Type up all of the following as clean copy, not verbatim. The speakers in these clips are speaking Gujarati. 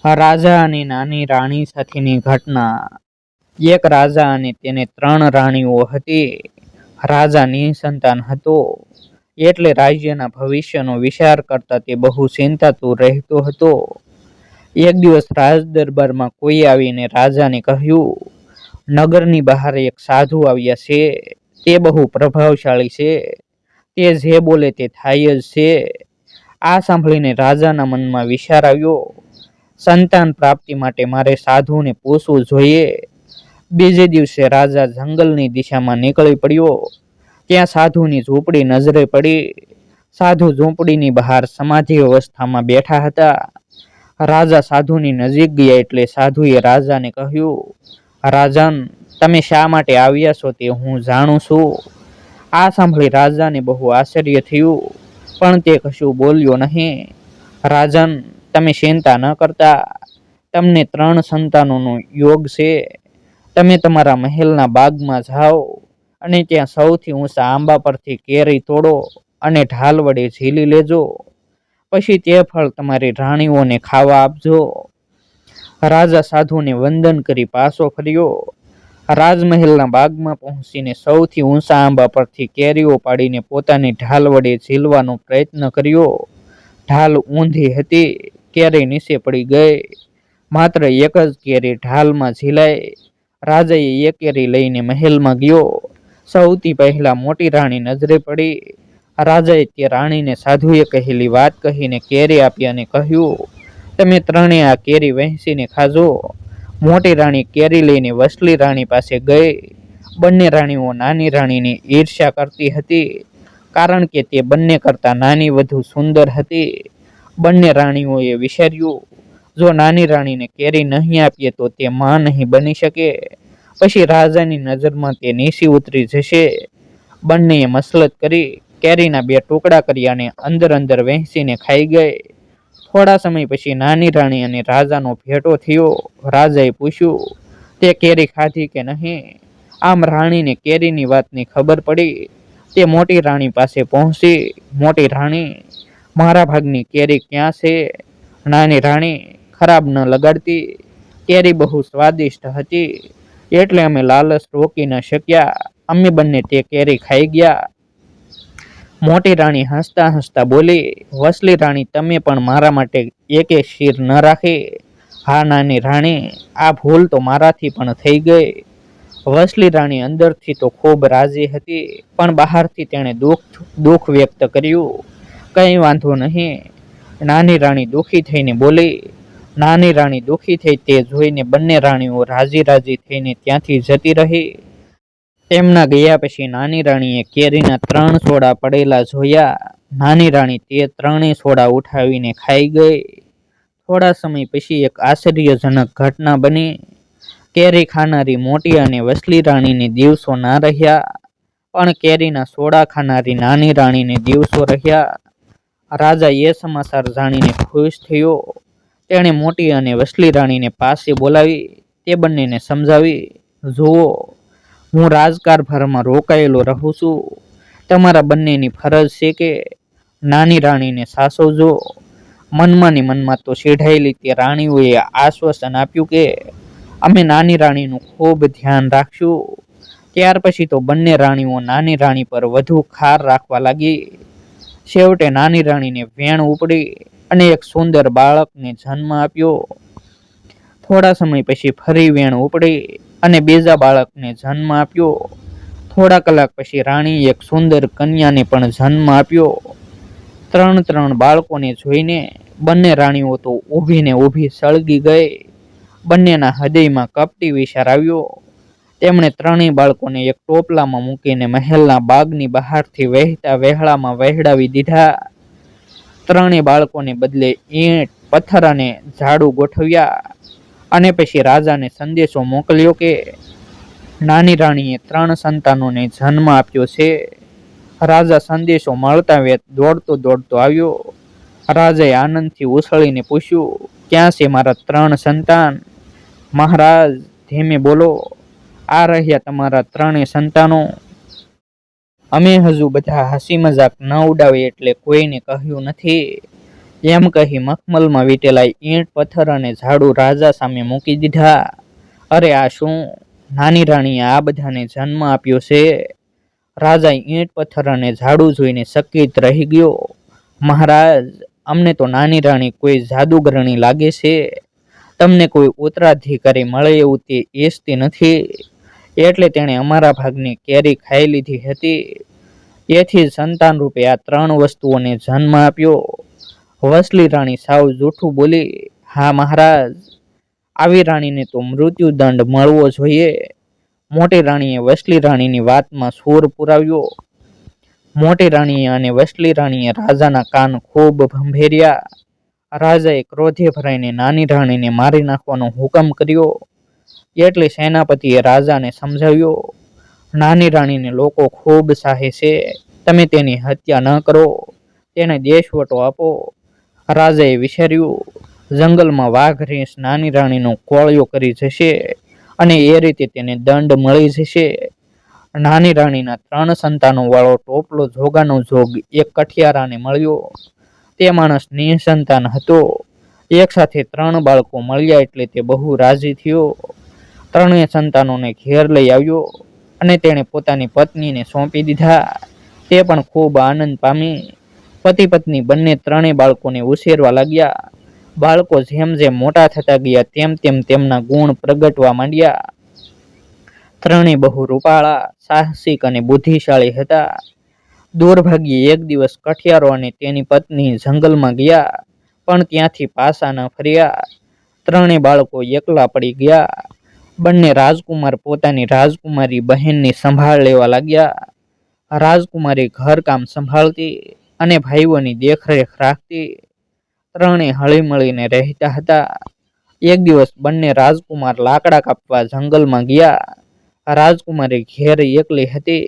રાજા અને નાની રાણી સાથેની ઘટના। એક રાજા અને તેને 3 રાણીઓ હતી। રાજા નિસંતાન હતો, એટલે રાજ્યના ભવિષ્યનો વિચાર કરતા તે બહુ ચિંતાતુર રહેતો હતો। એક દિવસ રાજ દરબારમાં કોઈ આવીને રાજાને કહ્યું, નગરની બહાર એક સાધુ આવ્યા છે। તે બહુ પ્રભાવશાળી છે, તે જે બોલે તે થાય જ છે। આ સાંભળીને રાજાના મનમાં વિચાર આવ્યો, સંતાન પ્રાપ્તિ માટે મારે સાધુને પૂછવું જોઈએ। બીજે દિવસે રાજા જંગલની દિશામાં નીકળી પડ્યો। ત્યાં સાધુની ઝૂંપડી નજરે પડી। સાધુ ઝૂંપડીની બહાર સમાધિ અવસ્થામાં બેઠા હતા। રાજા સાધુની નજીક ગયા એટલે સાધુએ રાજાને કહ્યું, રાજન, તમે શા માટે આવ્યા છો તે હું જાણું છું। આ સાંભળી રાજાને બહુ આશ્ચર્ય થયું, પણ તે કશું બોલ્યો નહીં। રાજન, તમે ચિંતા ન કરતા, તમને 3 સંતાનોનો યોગ છે। તમે તમારા મહેલના બાગમાં જાઓ અને ત્યાં સૌથી ઊંચા આંબા પરથી કેરી તોડો અને ઢાલ વડે ઝીલી લેજો। પછી તે ફળ તમારી રાણીઓને ખાવા આપજો। રાજા સાધુને વંદન કરી પાછો ફર્યો। રાજમહેલના બાગમાં પહોંચીને સૌથી ઊંચા આંબા પરથી કેરીઓ પાડીને પોતાની ઢાલ વડે ઝીલવાનો પ્રયત્ન કર્યો। ઢાલ ઊંધી હતી, કેરી નીચે પડી ગઈ। માત્ર એક જ કેરી ઢાલમાં ઝીલાઈ। રાજાએ એ કેરી લઈને મહેલમાં ગયો। સૌથી પહેલા મોટી રાણી નજરે પડી। રાજાએ તે રાણીને સાધુએ કહેલી વાત કહીને કેરી આપી અને કહ્યું, તમે 3 આ કેરી વહેંચીને ખાજો। મોટી રાણી કેરી લઈને વસલી રાણી પાસે ગઈ। બંને રાણીઓ નાની રાણીની ઈર્ષ્યા કરતી હતી, કારણ કે તે બંને કરતાં નાની વધુ સુંદર હતી। બંને રાણીઓએ વિચાર્યું, જો નાની રાણીને કેરી નહીં આપીએ તો તે માં નહીં બની શકે, પછી રાજાની નજરમાં તે નીચી ઉતરી જશે। બંનેએ મસલત કરી કેરીના 2 ટુકડા કર્યા અને અંદર વહેંચીને ખાઈ ગઈ। થોડા સમય પછી નાની રાણી અને રાજાનો ભેટો થયો। રાજાએ પૂછ્યું, તે કેરી ખાધી કે નહીં? આમ રાણીને કેરીની વાતની ખબર પડી। તે મોટી રાણી પાસે પહોંચી। મોટી રાણી, મારા ભાગની કેરી ક્યાં છે? નાની રાણી, ખરાબ ન લગાડતી, કેરી બહુ સ્વાદિષ્ટ હતી, એટલે અમે લાલચ રોકી ન શક્યા, અમે બંને તે કેરી ખાઈ ગયા। મોટી રાણી હસતા હસતા બોલી, વસલી રાણી, તમે પણ મારા માટે એકે શીર ન રાખી? હા નાની રાણી, આ ભૂલ તો મારાથી પણ થઈ ગઈ। વસલી રાણી અંદરથી તો ખૂબ રાજી હતી, પણ બહારથી તેણે દુઃખ વ્યક્ત કર્યું। કંઈ વાંધો નહીં, નાની રાણી દુઃખી થઈને બોલી। નાની રાણી દુઃખી થઈ તે જોઈને બંને રાણીઓ રાજી થઈને ત્યાંથી જતી રહી। તેમના ગયા પછી નાની રાણીએ કેરીના 3 સોડા પડેલા જોયા। નાની રાણી તે 3 સોડા ઉઠાવીને ખાઈ ગઈ। થોડા સમય પછી એક આશ્ચર્યજનક ઘટના બની। કેરી ખાનારી મોટી અને વસલી રાણીને દિવસો ના રહ્યા, પણ કેરીના સોડા ખાનારી નાની રાણીને દિવસો રહ્યા। રાજા એ સમાચાર જાણીને ખુશ થયો। તેણે મોટી અને વસલી રાણીને પાસે બોલાવી તે બંનેને સમજાવી, જુઓ, હું રાજકારભારમાં રોકાયેલો રહું છું। તમારા બંનેની ફરજ છે કે નાની રાણીને સાચવજો। મનમાં તો ચીડાયેલી તે રાણીઓએ આશ્વાસન આપ્યું કે અમે નાની રાણીનું ખૂબ ધ્યાન રાખશું। ત્યાર પછી તો બંને રાણીઓ નાની રાણી પર વધુ ખાર રાખવા લાગી। છેવટે નાની રાણીને વેણ ઉપડી અને એક સુંદર બાળકને જન્મ આપ્યો। થોડા સમય પછી ફરી વેણ ઉપડી અને બીજા બાળકને જન્મ આપ્યો। થોડા કલાક પછી રાણીએ એક સુંદર કન્યાને પણ જન્મ આપ્યો। 3 બાળકોને જોઈને બંને રાણીઓ તો ઊભીને ઊભી સળગી ગઈ। બંનેના હૃદયમાં કપટી વિચાર આવ્યો। તેમણે 3 બાળકોને એક ટોપલામાં મૂકીને મહેલના બાગની બહારથી વહેતા વહેલામાં વહેડાવી દીધા। 3 બાળકોને બદલે ઈંટ, પથ્થર અને ઝાડુ ગોઠવ્યા અને પછી રાજાને સંદેશો મોકલ્યો કે નાની રાણીએ 3 સંતાનોને જન્મ આપ્યો છે। રાજા સંદેશો મળતા વેત દોડતો આવ્યો। રાજાએ આનંદથી ઉછળીને પૂછ્યું, ક્યાં છે મારા 3 સંતાન? મહારાજ, ધીમે બોલો, આ રહ્યા તમારા 3 સંતાનો। અમે હજુ બધા હસી મજાક ન ઉડાવે એટલે કોઈને કહ્યું નથી। એમ કહી મખમલમાં વીટેલા ઈંટ પથ્થર અને ઝાડુ રાજા સામે મૂકી દીધા. અરે આ શું? નાની રાણીએ આ બધાને જન્મ આપ્યો છે? રાજા ઈંટ પથ્થર અને ઝાડુ જોઈને ચકિત રહી ગયો. મહારાજ, અમને તો નાની રાણી કોઈ જાદુગરણી લાગે છે. તમને કોઈ ઉત્તરાધિકારી મળે એવું તે ઈચ્છતી નથી, એટલે તેણે અમારા ભાગની કેરી ખાઈ લીધી હતી. એથી સંતાન રૂપે આ 3 વસ્તુઓને જન્મ આપ્યો. વસલી રાણી સાવ જૂઠું બોલી. હા મહારાજ, આવી રાણીને તો મૃત્યુદંડ મળવો જોઈએ. મોટી રાણીએ વસલી રાણીની વાતમાં સૂર પુરાવ્યો. મોટી રાણીએ અને વસલી રાણીએ રાજાના કાન ખૂબ ભંભેર્યા. રાજાએ ક્રોધે ભરાઈને નાની રાણીને મારી નાખવાનો હુકમ કર્યો. એટલે સેનાપતિએ રાજાને સમજાવ્યો, નાની રાણીને લોકો ખૂબ ચાહે છે, તમે તેની હત્યા ન કરો, તેને દેશવટો આપો. રાજાએ વિચાર્યું, જંગલમાં વાઘ રીંછ નાની રાણીનો કોળિયો કરી જશે અને એ રીતે તેને દંડ મળી જશે. નાની રાણીના 3 સંતાનો વાળો ટોપલો જોગાનો જોગ એક કઠિયારાને મળ્યો. તે માણસ નિસંતાન હતો. એક સાથે 3 બાળકો મળ્યા એટલે તે બહુ રાજી થયો. 3 સંતાનોને ઘેર લઈ આવ્યો અને તેણે પોતાની પત્નીને સોંપી દીધા. તે પણ ખૂબ આનંદ પામી. પતિ પત્ની બંને 3 બાળકોને ઉછેરવા લાગ્યા. બાળકો જેમ જેમ મોટા થતા ગયા તેમ તેમ તેમના ગુણ પ્રગટવા માંડ્યા. 3 બહુ રૂપાળા, સાહસિક અને બુદ્ધિશાળી હતા. દુર્ભાગ્યે એક દિવસ કઠિયારો અને તેની પત્ની જંગલમાં ગયા, પણ ત્યાંથી પાછા ન ફર્યા. 3 બાળકો એકલા પડી ગયા. બંને રાજકુમાર પોતાની રાજકુમારી બહેનની સંભાળ લેવા લાગ્યા. રાજકુમારી ઘરકામ સંભાળતી અને ભાઈઓની દેખરેખ રાખતી. 3 હળીમળીને રહેતા હતા. એક દિવસ બંને રાજકુમાર લાકડા કાપવા જંગલમાં ગયા. રાજકુમારી ઘેર એકલી હતી.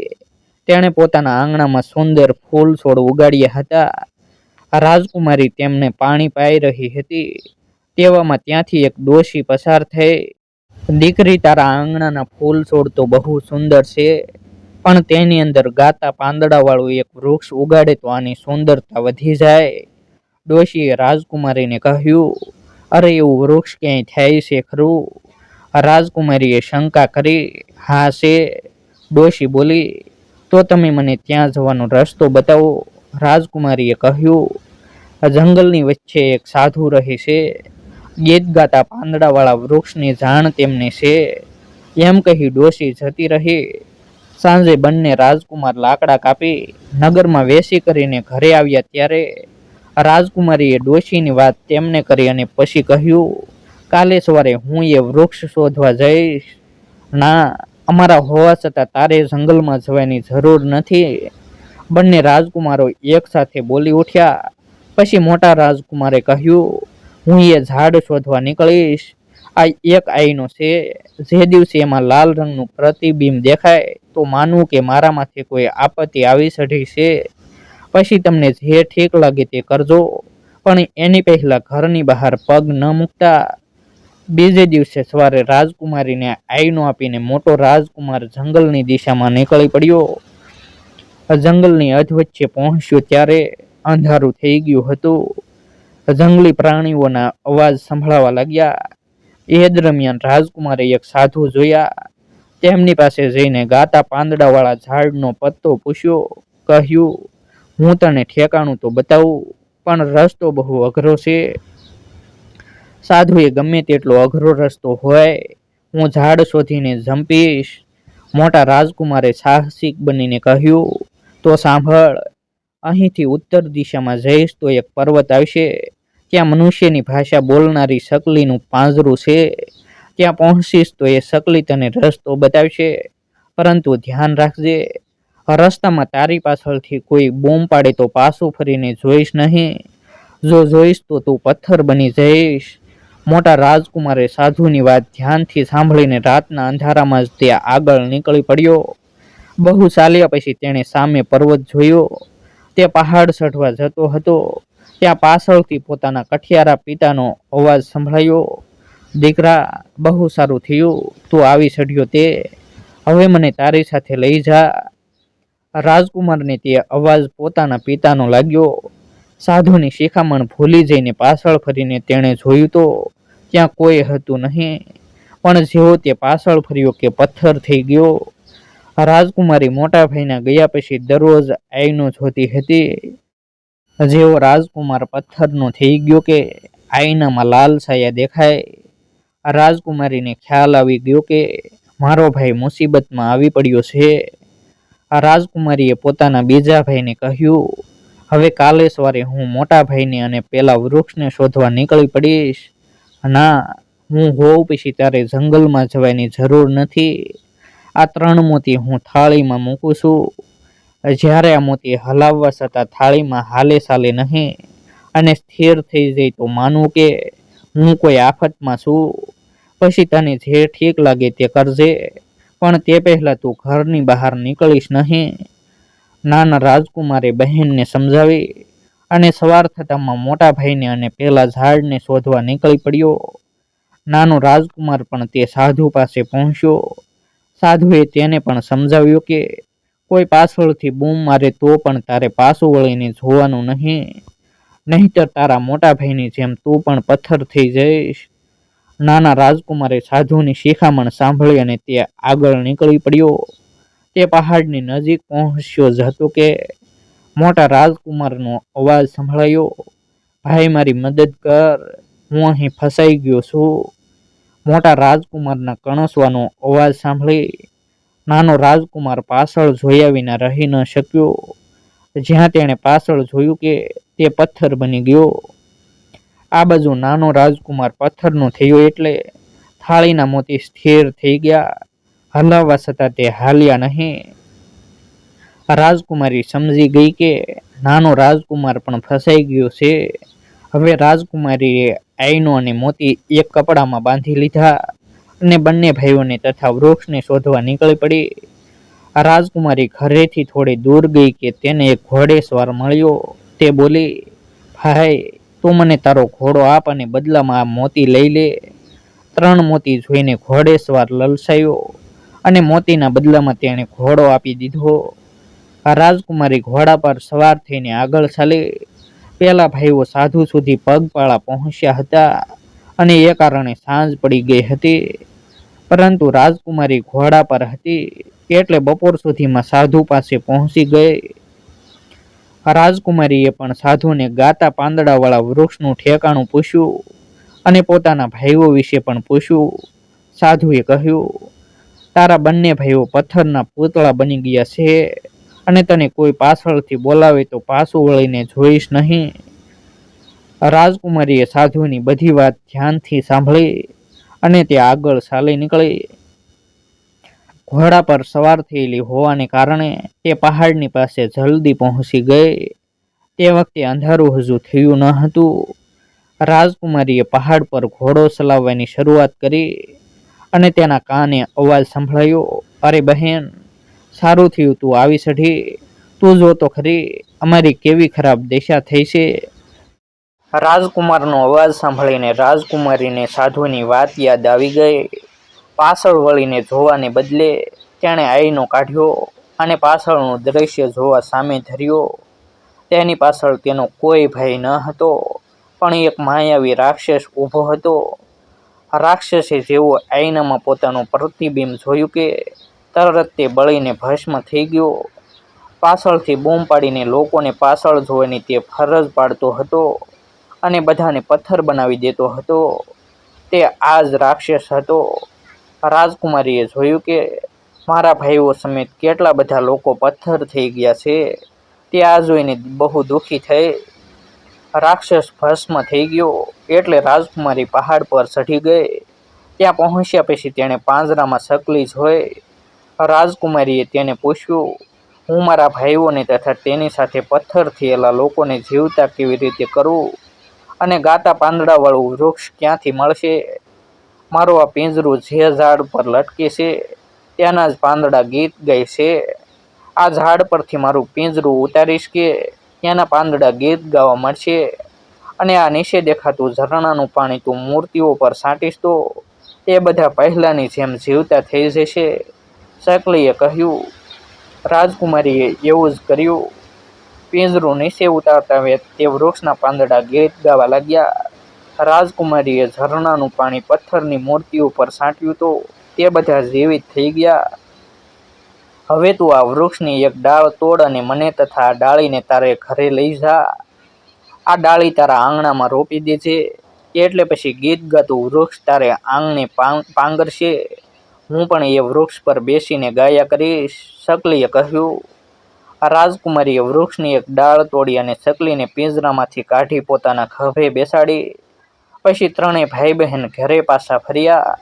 તેણે પોતાના આંગણામાં સુંદર ફૂલ છોડ ઉગાડ્યા હતા. રાજકુમારી તેમને પાણી પાઈ રહી હતી. તેવામાં ત્યાંથી એક ડોશી પસાર થઈ. દીકરી, તારા આંગણાના ફૂલ છોડ તો બહુ સુંદર છે, પણ તેની અંદર ગાતા પાંદડા વાળું એક વૃક્ષ ઉગાડે તો આની સુંદરતા વધી જાય. ડોશીએ રાજકુમારીને કહ્યું, અરે એવું વૃક્ષ ક્યાંય થાય છે ખરું? રાજકુમારીએ શંકા કરી. હા છે, ડોશી બોલી. તો તમે મને ત્યાં જવાનો રસ્તો બતાવો. રાજકુમારીએ કહ્યું, જંગલની વચ્ચે એક સાધુ રહે છે. ગીત ગાતા પાંદડાવાળા વૃક્ષની જાણ તેમને છે. એમ કહી ડોશી જતી રહી. સાંજે બંને રાજકુમાર લાકડા કાપી નગરમાં વેસી કરીને ઘરે આવ્યા ત્યારે રાજકુમારીએ ડોશીની વાત તેમને કરી અને પછી કહ્યું, કાલે સવારે હું એ વૃક્ષ શોધવા જઈશ. ના, અમારા હોવા છતાં તારે જંગલમાં જવાની જરૂર નથી. બંને રાજકુમારો એક સાથે બોલી ઉઠ્યા. પછી મોટા રાજકુમારે કહ્યું, હું એ ઝાડ શોધવા નીકળીશ. આ એક આઈનો છે. જે દિવસે એમાં લાલ રંગનું પ્રતિબિંબ દેખાય તો માનવું કે મારામાંથી કોઈ આપત્તિ આવી ચઢી છે. પછી તમને જે ઠીક લાગે તે કરજો, પણ એની પહેલા ઘરની બહાર પગ ન મૂકતા. બીજે દિવસે સવારે રાજકુમારીને આઈનો આપીને મોટો રાજકુમાર જંગલની દિશામાં નીકળી પડ્યો. જંગલની અધવચ્ચે પહોંચ્યો ત્યારે અંધારું થઈ ગયું હતું. જંગલી પ્રાણીઓના અવાજ સંભળાવા લાગ્યા. એ દરમિયાન રાજકુમારે એક સાધુ જોયા. તેમની પાસે જઈને ગાતા પાંદડાવાળા ઝાડનો પત્તો પૂછ્યો. કહ્યું, હું તને ઠેકાણું તો બતાવું, પણ રસ્તો બહુ અઘરો છે. સાધુએ ગમે તેટલો અઘરો રસ્તો હોય, હું ઝાડ શોધીને જંપીશ. મોટા રાજકુમારે સાહસિક બનીને કહ્યું, તો સાંભળ, અહીંથી ઉત્તર દિશામાં જઈશ તો એક પર્વત આવશે. ત્યાં મનુષ્યની ભાષા બોલનારી સકલીનું પાંજરું છે. ત્યાં પહોંચીશ તો એ સકલી તને રસ્તો બતાવશે, પરંતુ ધ્યાન રાખજે, રસ્તામાં તારી પાછળથી કોઈ બૂમ પાડે તો પાછું ફરીને જોઈશ નહીં. જો જોઈશ તો તું પથ્થર બની જઈશ. મોટા રાજકુમારે સાધુની વાત ધ્યાનથી સાંભળીને રાતના અંધારામાં જ તે આગળ નીકળી પડ્યો. બહુ ચાલ્યા પછી તેણે સામે પર્વત જોયો. તે પહાડ ચઢવા જતો હતો. ત્યાં પાછળથી પોતાના કઠિયારા પિતાનો અવાજ સંભળાયો. દીકરા, બહુ સારું થયું તું આવી ચઢ્યો તે. હવે મને તારી સાથે લઈ જા. રાજકુમારને તે અવાજ પોતાના પિતાનો લાગ્યો. સાધુની શિખામણ ભૂલી જઈને પાછળ ફરીને તેણે જોયું તો ત્યાં કોઈ હતું નહીં, પણ જેવો તે પાછળ ફર્યો કે પથ્થર થઈ ગયો. રાજકુમારી મોટા ભાઈના ગયા પછી દરરોજ આઈનો જોતી હતી. જેવો રાજકુમાર પથ્થરનો થઈ ગયો કે આઈનામાં લાલ છાયા દેખાય, રાજકુમારીને ખ્યાલ આવી ગયો કે મારો ભાઈ મુસીબતમાં આવી પડ્યો છે. રાજકુમારીએ પોતાના બીજા ભાઈને કહ્યું, હવે કાલે સવારે હું મોટા ભાઈને અને પેલા વૃક્ષને શોધવા નીકળી પડીશ. ના, હું હોઉં પછી તારે જંગલમાં જવાની જરૂર નથી. આ 3 મોતી હું થાળીમાં મૂકું છું. જ્યારે આ મોતી હલાવવા છતાં થાળીમાં હાલે ચાલે નહીં અને સ્થિર થઈ જાય તો માનવું કે હું કોઈ આફતમાં છું. પછી તને જે ઠીક લાગે તે કરજે, પણ તે પહેલા તું ઘરની બહાર નીકળીશ નહીં. નાના રાજકુમારે બહેનને સમજાવી અને સવાર થતામાં મોટા ભાઈને અને પેલા ઝાડને શોધવા નીકળી પડ્યો. નાનો રાજકુમાર પણ તે સાધુ પાસે પહોંચ્યો. સાધુએ તેને પણ સમજાવ્યું કે કોઈ પાછળથી બૂમ મારે તો પણ તારે પાછું વળીને જોવાનું નહીં, નહીંતર તારા મોટા ભાઈની જેમ તું પણ પથ્થર થઈ જઈશ. નાના રાજકુમારે સાધુની શિખામણ સાંભળી અને તે આગળ નીકળી પડ્યો. તે પહાડની નજીક પહોંચ્યો જ હતો કે મોટા રાજકુમારનો અવાજ સંભળાયો, ભાઈ મારી મદદ કર, હું અહીં ફસાઈ ગયો છું. મોટા રાજકુમારના કણસવાનો અવાજ સાંભળી નાનો રાજકુમાર પાછળ જોયા વિના રહી ન શક્યો. જ્યાં તેણે પાછળ જોયું કે તે પથ્થર બની ગયો. આ બાજુ નાનો રાજકુમાર પથ્થરનો થયો એટલે થાળીના મોતી સ્થિર થઈ ગયા, હલાવવા છતાં તે હાલ્યા નહીં. રાજકુમારી સમજી ગઈ કે નાનો રાજકુમાર પણ ફસાઈ ગયો છે. હવે રાજકુમારીએ આઈનો અને મોતી એક કપડામાં બાંધી લીધા અને બંને ભાઈઓને તથા વૃક્ષને શોધવા નીકળી પડી. રાજકુમારી ઘરેથી થોડી દૂર ગઈ કે તેને એક ઘોડેસવાર મળ્યો. તે બોલી, ભાઈ, તું મને તારો ઘોડો આપ અને બદલામાં આ મોતી લઈ લે. 3 મોતી જોઈને ઘોડેસવાર લલચાયો અને મોતીના બદલામાં તેણે ઘોડો આપી દીધો. રાજકુમારી ઘોડા પર સવાર થઈને આગળ ચાલી. પેલા ભાઈઓ સાધુ સુધી પગપાળા પહોંચ્યા હતા અને એ કારણે સાંજ પડી ગઈ હતી, પરંતુ રાજકુમારી ઘોડા પર હતી એટલે બપોર સુધીમાં સાધુ પાસે પહોંચી ગઈ. રાજકુમારીએ પણ સાધુને ગાતા પાંદડાવાળા વૃક્ષનું ઠેકાણું પૂછ્યું અને પોતાના ભાઈઓ વિશે પણ પૂછ્યું. સાધુએ કહ્યું, તારા બંને ભાઈઓ પથ્થરના પૂતળા બની ગયા છે અને તને કોઈ પાછળથી બોલાવે તો પાછું વળીને જોઈશ નહીં. રાજકુમારીએ સાધુની બધી વાત ધ્યાનથી સાંભળી અને તે આગળ ચાલી નીકળી. ઘોડા પર સવાર થયેલી હોવાને કારણે તે પહાડની પાસે જલ્દી પહોંચી ગઈ. તે વખતે અંધારું હજુ થયું ન હતું. રાજકુમારીએ પહાડ પર ઘોડો ચલાવવાની શરૂઆત કરી અને તેના કાને અવાજ સંભળાયો, અરે બહેન, સારું થયું તું આવી ચઢી. તું જો તો ખરી અમારી કેવી ખરાબ દશા થઈ છે. રાજકુમારનો અવાજ સાંભળીને રાજકુમારીને સાધુની વાત યાદ આવી ગઈ. પાછળ વળીને જોવાને બદલે તેણે આઈનો કાઢ્યો અને પાછળનું દ્રશ્ય જોવા સામે ધર્યો. તેની પાછળ તેનો કોઈ ભાઈ ન હતો, પણ એક માયાવી રાક્ષસ ઊભો હતો. રાક્ષસે જેવું આઈનામાં પોતાનું પ્રતિબિંબ જોયું કે તરત તે બળીને ભસ્મ થઈ ગયો. પાછળથી બૂમ પાડીને લોકોને પાછળ જોવાની તે ફરજ પાડતો હતો અને બધાને પથ્થર બનાવી દેતો હતો. તે આ જ રાક્ષસ હતો. રાજકુમારીએ જોયું કે મારા ભાઈઓ સમેત કેટલા બધા લોકો પથ્થર થઈ ગયા છે. તે આ જોઈને બહુ દુઃખી થઈ. રાક્ષસ ભસ્મ થઈ ગયો એટલે રાજકુમારી પહાડ પર ચઢી ગઈ. ત્યાં પહોંચ્યા પછી તેણે પાંજરામાં ચકલી જોઈ. રાજકુમારીએ તેને પૂછ્યું, હું મારા ભાઈઓને તથા તેની સાથે પથ્થર થયેલા લોકોને જીવતા કેવી રીતે કરું અને ગાતા પાંદડાવાળું વૃક્ષ ક્યાંથી મળશે? મારું આ પિંજરું જે ઝાડ પર લટકે છે ત્યાંના જ પાંદડા ગીત ગાય છે. આ ઝાડ પરથી મારું પિંજરું ઉતારીશ કે ત્યાંના પાંદડા ગીત ગાવા મળશે અને આ નીચે દેખાતું ઝરણાનું પાણી તું મૂર્તિઓ પર છાંટીશ તો તે બધા પહેલાંની જેમ જીવતા થઈ જશે. ચકલીએ કહ્યું. રાજકુમારીએ એવું જ કર્યું. પિંજરું નીચે ઉતારતા વેત તે વૃક્ષના પાંદડા ગીત ગાવા લાગ્યા. રાજકુમારીએ ઝરણાનું પાણી પથ્થરની મૂર્તિ ઉપર છાંટ્યું તો તે બધા જીવિત થઈ ગયા. હવે તું આ વૃક્ષની એક ડાળ તોડ અને મને તથા આ ડાળીને તારે ઘરે લઈ જા. આ ડાળી તારા આંગણામાં રોપી દેજે. એટલે પછી ગીત ગાતું વૃક્ષ તારે આંગણે પાંગરશે. હું પણ એ વૃક્ષ પર બેસીને ગાયા કરીશ, સકલીએ કહ્યું. રાજકુમારીએ વૃક્ષની એક ડાળ તોડી અને સકલીને પિંજરામાંથી કાઢી પોતાના ખભે બેસાડી. પછી ત્રણેય ભાઈ બહેન ઘરે પાછા ફર્યા.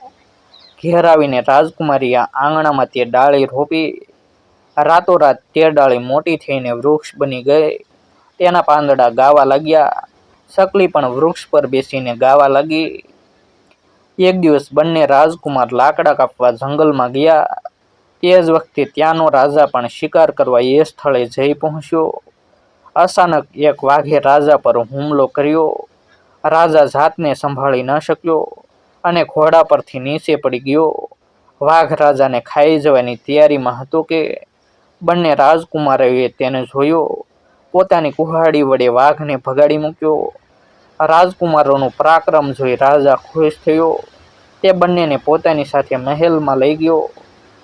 ઘેર આવીને રાજકુમારીએ આંગણામાં તે ડાળી રોપી. રાતોરાત તે ડાળી મોટી થઈને વૃક્ષ બની ગઈ. તેના પાંદડા ગાવા લાગ્યા. સકલી પણ વૃક્ષ પર બેસીને ગાવા લાગી. એક દિવસ બંને રાજકુમાર લાકડા કાપવા જંગલમાં ગયા. તે જ વખતે ત્યાંનો રાજા પણ શિકાર કરવા એ સ્થળે જઈ પહોંચ્યો. અચાનક એક વાઘે રાજા પર હુમલો કર્યો. રાજા જાતને સંભાળી ન શક્યો અને ઘોડા પરથી નીચે પડી ગયો. વાઘ રાજાને ખાઈ જવાની તૈયારીમાં હતો કે બંને રાજકુમારોએ તેને જોયો. પોતાની કુહાડી વડે વાઘને ભગાડી મૂક્યો. રાજકુમારોનું પરાક્રમ જોઈ રાજા ખુશ થયો. તે બંનેને પોતાની સાથે મહેલમાં લઈ ગયો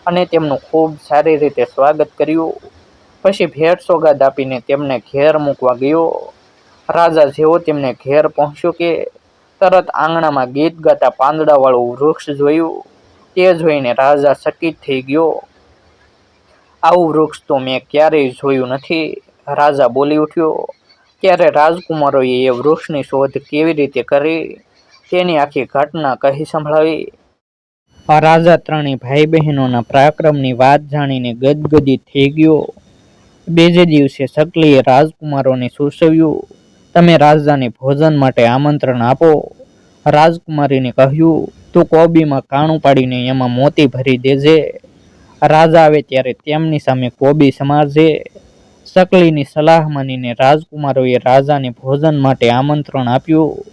અને તેમનું ખૂબ સારી રીતે સ્વાગત કર્યું. પછી ભેટ સોગાદ આપીને તેમને ઘેર મૂકવા ગયો. રાજા જેવો તેમને ઘેર પહોંચ્યો કે તરત આંગણામાં ગીત ગાતા પાંદડાવાળું વૃક્ષ જોયું. તે જોઈને રાજા ચકિત થઈ ગયો. આવું વૃક્ષ તો મેં ક્યારેય જોયું નથી, રાજા બોલી ઉઠ્યો. ત્યારે રાજકુમારોએ એ વૃક્ષની શોધ કેવી રીતે કરી તેની આખી ઘટના કહી સંભળાવી. રાજા ત્રણેય ભાઈ બહેનોના પરાક્રમની વાત જાણીને ગદગદિત થઈ ગયો. બીજે દિવસે સકલીએ રાજકુમારોને સૂચવ્યું, તમે રાજાને ભોજન માટે આમંત્રણ આપો. રાજકુમારીને કહ્યું, તું કોબીમાં કાણું પાડીને એમાં મોતી ભરી દેજે. રાજા આવે ત્યારે તેમની સામે કોબી સમારજે. સકલીની સલાહ માનીને રાજકુમારોએ રાજાને ભોજન માટે આમંત્રણ આપ્યું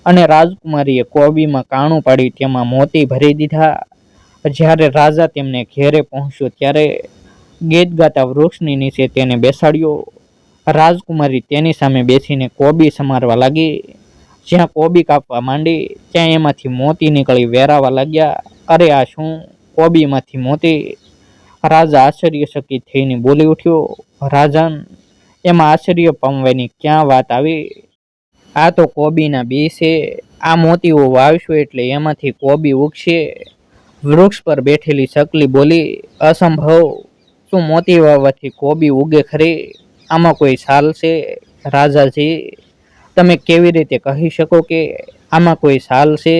અને રાજકુમારીએ કોબીમાં કાણું પાડી તેમાં મોતી ભરી દીધા. જ્યારે રાજા તેમને ઘેરે પહોંચ્યો ત્યારે ગીત ગાતા વૃક્ષની નીચે તેને બેસાડ્યો. રાજકુમારી તેની સામે બેસીને કોબી સમારવા લાગી. જ્યાં કોબી કાપવા માંડી ત્યાં એમાંથી મોતી નીકળી વેરાવા લાગ્યા. અરે આ શું? કોબીમાંથી મોતી? રાજા આશ્ચર્યચકિત થઈને બોલી ઉઠ્યો, રાજન, એમાં આશ્ચર્ય પામવાની ક્યાં વાત આવી? આ તો કોબીના બી છે. આ મોતીઓ વાવશો એટલે એમાંથી કોબી ઉગશે. વૃક્ષ પર બેઠેલી સકલી બોલી, અસંભવ. શું મોતી વાવવાથી કોબી ઉગે ખરી? આમાં કોઈ સાલ છે? રાજાજી, તમે કેવી રીતે કહી શકો કે આમાં કોઈ સાલ છે?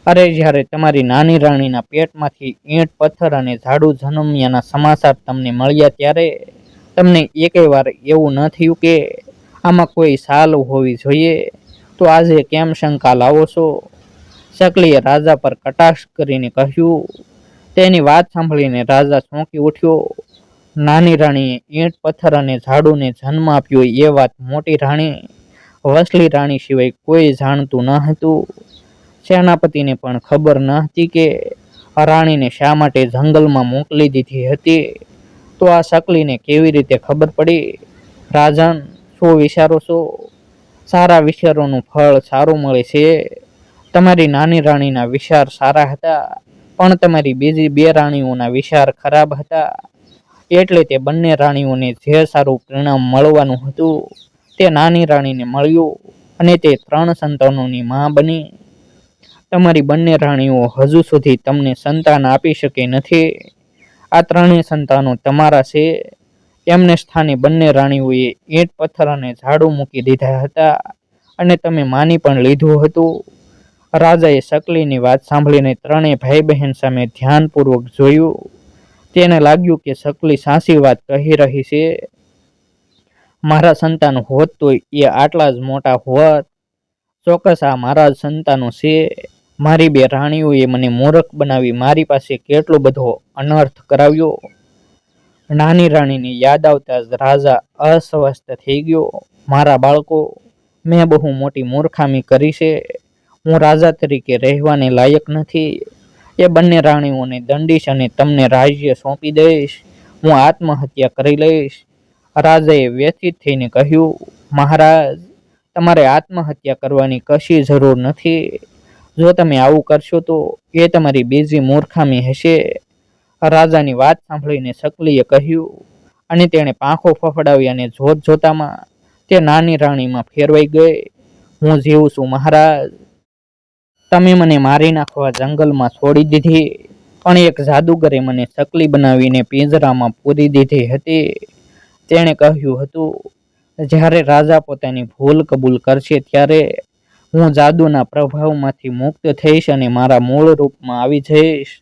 અરે જ્યારે તમારી નાની રાણીના પેટમાંથી ઈંટ પથ્થર અને ઝાડુ જન્મ્યાના સમાચાર તમને મળ્યા ત્યારે તમને એકેય વાર એવું ન થયું કે આમાં કોઈ સાલ હોવી જોઈએ? તો આજે કેમ શંકા લાવો છો? સકલીએ રાજા પર કટાક્ષ કરીને કહ્યું. તેની વાત સાંભળીને રાજા ચોંકી ઉઠ્યો. નાની રાણીએ ઈંટ પથ્થર અને ઝાડુને જન્મ આપ્યો એ વાત મોટી રાણી વસલી રાણી સિવાય કોઈ જાણતું ન હતું. સેનાપતિને પણ ખબર ન હતી કે રાણીને શા માટે જંગલમાં મોકલી દીધી હતી. તો આ સકલીને કેવી રીતે ખબર પડી? રાજન, શું વિચારો છો? સારા વિચારોનું ફળ સારું મળે છે. તમારી નાની રાણીના વિચાર સારા હતા પણ તમારી બીજી બે રાણીઓના વિચાર ખરાબ હતા. એટલે તે બંને રાણીઓને જે સારું પરિણામ મળવાનું હતું તે નાની રાણીને મળ્યું અને તે 3 સંતાનોની માં બની. તમારી બંને રાણીઓ હજુ સુધી તમને સંતાન આપી શકે નથી. આ 3 સંતાનો તમારા છે. એમને સ્થાને બંને રાણીઓએ ઈંટ પથ્થર અને ઝાડુ મૂકી દીધા હતા અને તમે માની પણ લીધું હતું. રાજાએ સકલીની વાત સાંભળીને 3 ભાઈ બહેન સામે ધ્યાનપૂર્વક જોયું. તેને લાગ્યું કે સકલી સાચી વાત કહી રહી છે. મારા સંતાન હોત તો એ આટલા જ મોટા હોત. ચોક્કસ આ મારા જ સંતાનો છે. મારી 2 રાણીઓએ મને મૂર્ખ બનાવી મારી પાસે કેટલો બધો અનર્થ કરાવ્યો. નાની રાણીને યાદ આવતા જ રાજા અસ્વસ્થ થઈ ગયો. મારા બાળકો, મેં બહુ મોટી મૂર્ખામી કરી છે. હું રાજા તરીકે રહેવાને લાયક નથી. એ બંને રાણીઓને દંડીશ અને તમને રાજ્ય સોંપી દઈશ. હું આત્મહત્યા કરી લઈશ. રાજાએ વ્યથિત થઈને કહ્યું, મહારાજ, તમારે આત્મહત્યા કરવાની કશી જરૂર નથી. જો તમે આવું કરશો તો એ તમારી બીજી મૂર્ખામી હશે. રાજાની વાત સાંભળીને શકલીએ કહ્યું, અને તેણે પાંખો ફફડાવી અને જોત જોતામાં તે નાની રાણીમાં ફેરવાઈ ગઈ. હું જીવું છું મહારાજ. તમે મને મારી નાખવા જંગલમાં છોડી દીધી, પણ એક જાદુગરે મને શકલી બનાવીને પિંજરામાં પૂરી દીધી હતી. તેણે કહ્યું હતું, જ્યારે રાજા પોતાની ભૂલ કબૂલ કરશે ત્યારે હું જાદુના પ્રભાવમાંથી મુક્ત થઈશ અને મારા મૂળ રૂપમાં આવી જઈશ.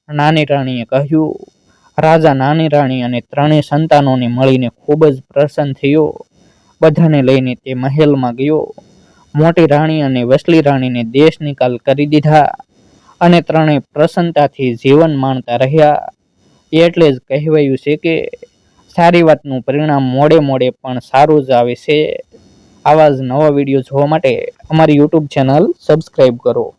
નાની રાણીએ કહ્યું. રાજા, નાની રાણી અને ત્રણેય સંતાનોને મળીને ખૂબ જ પ્રસન્ન થયો. બધાને લઈને તે મહેલમાં ગયો. મોટી રાણી અને વસલી રાણીને દેશ નિકાલ કરી દીધા અને ત્રણેય પ્રસન્નતાથી જીવન માણતા રહ્યા. એટલે જ કહેવાયું છે કે સારી વાતનું પરિણામ મોડે મોડે પણ સારું જ આવે છે. આવા જ નવા વિડીયો જોવા માટે અમારી યુટ્યુબ ચેનલ સબસ્ક્રાઈબ કરો.